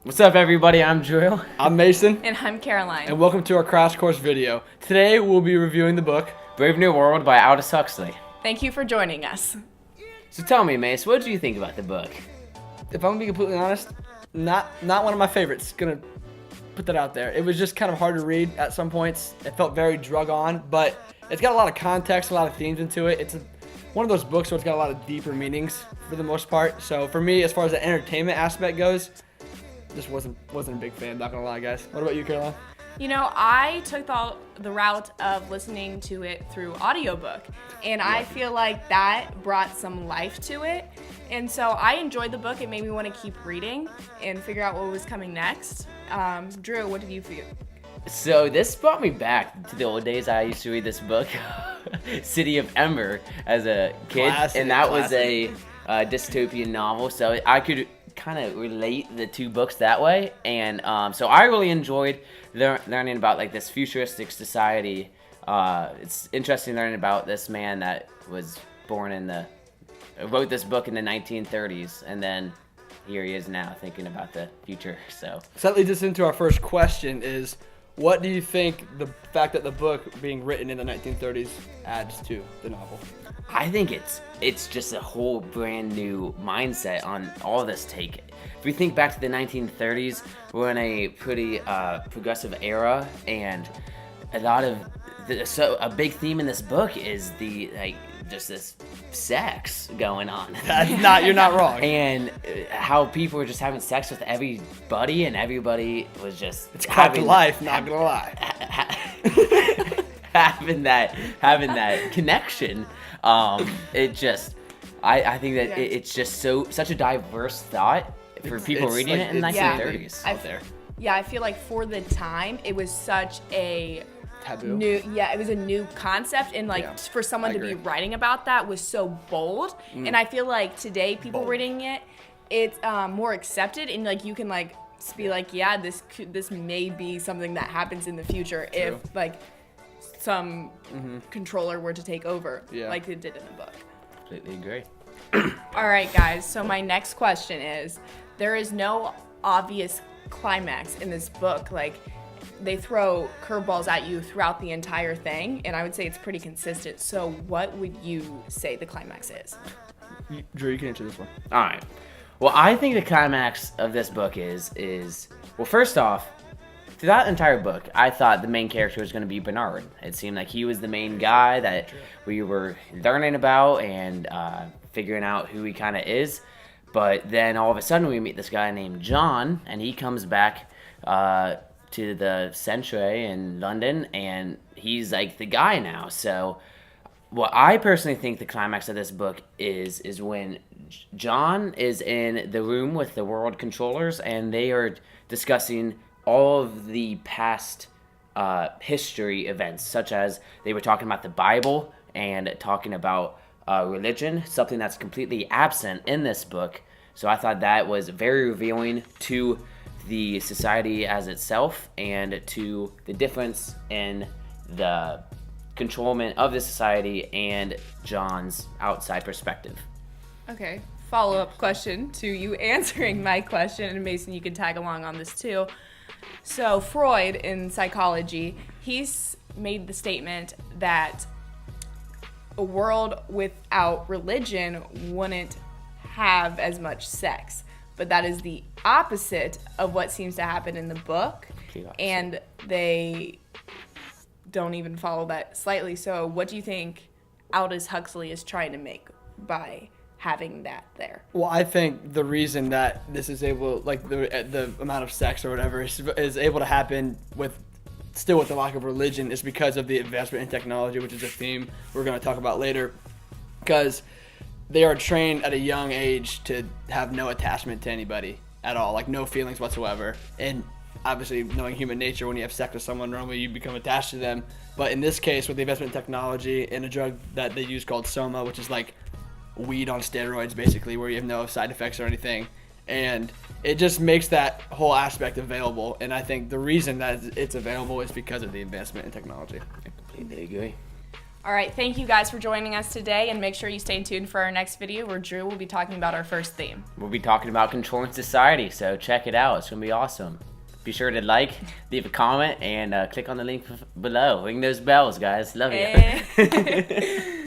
What's up, everybody? I'm Drew. I'm Mason, And I'm Caroline. and welcome to our crash course video. Today we'll be reviewing the book. Brave New World by Aldous Huxley. Thank you for joining us. So tell me, Mace, what did you think about the book? If I'm gonna be completely honest, not one of my favorites. Gonna put that out there. It was just kind of hard to read at some points. It felt very drug on, but it's got a lot of context, a lot of themes into it. It's one of those books where it's got a lot of deeper meanings for the most part. So for me, as far as the entertainment aspect goes, just wasn't a big fan. Not gonna lie, guys. What about you, Caroline? You know, I took the route of listening to it through audiobook, and I feel like that brought some life to it. And so I enjoyed the book. It made me want to keep reading and figure out what was coming next. Drew, what did you feel? So this brought me back to the old days. I used to read this book, City of Ember, as a kid, and that was a dystopian novel. So I could kind of relate the two books that way, and so I really enjoyed learning about like this futuristic society. It's interesting learning about this man that was born wrote this book in the 1930s, and then here he is now thinking about the future. So that leads us into our first question: is what do you think the fact that the book being written in the 1930s adds to the novel? I think it's just a whole brand new mindset on all this take. If we think back to the 1930s, we're in a pretty progressive era, and a big theme in this book is just this sex going on. You're not wrong. And how people were just having sex with everybody, and everybody was just It's cracked life, not gonna lie. having that connection. I think that it's just such a diverse thought for people reading it in the 1930s out there. Yeah, I feel like for the time, it was such a Taboo. it was a new concept, and for someone to be writing about that was so bold. And I feel like today, people reading it, it's more accepted, and like you can like be like, yeah, this may be something that happens in the future if like some controller were to take over, like they did in the book. Completely agree. All right, guys. So my next question is: there is no obvious climax in this book. Like, they throw curveballs at you throughout the entire thing, and I would say it's pretty consistent. So what would you say the climax is? Drew, you can answer this one. All right. Well, I think the climax of this book is well, first off, throughout the entire book, I thought the main character was going to be Bernard. It seemed like he was the main guy that we were learning about and figuring out who he kind of is. But then all of a sudden we meet this guy named John, and he comes back to the Centre in London, and he's like the guy now. So what I personally think the climax of this book is when John is in the room with the world controllers, and they are discussing all of the past history events, such as they were talking about the Bible and talking about religion, something that's completely absent in this book. So I thought that was very revealing to the society as itself and to the difference in the controlment of the society and John's outside perspective. Okay. Follow-up question to you answering my question, and Mason, you can tag along on this too. So Freud in psychology, he's made the statement that a world without religion wouldn't have as much sex. But that is the opposite of what seems to happen in the book. And they don't even follow that slightly. So what do you think Aldous Huxley is trying to make by having that there? Well, I think the reason that this is able, like the amount of sex or whatever is able to happen with the lack of religion is because of the advancement in technology, which is a theme we're going to talk about later. Because they are trained at a young age to have no attachment to anybody at all, like no feelings whatsoever. And obviously, knowing human nature, when you have sex with someone, normally you become attached to them. But in this case, with the investment in technology and a drug that they use called Soma, which is like weed on steroids, basically, where you have no side effects or anything. And it just makes that whole aspect available. And I think the reason that it's available is because of the advancement in technology. I completely agree. All right, thank you guys for joining us today, and make sure you stay tuned for our next video where Drew will be talking about our first theme. We'll be talking about controlling society, so check it out. It's going to be awesome. Be sure to like, leave a comment, and click on the link below. Ring those bells, guys. Love you.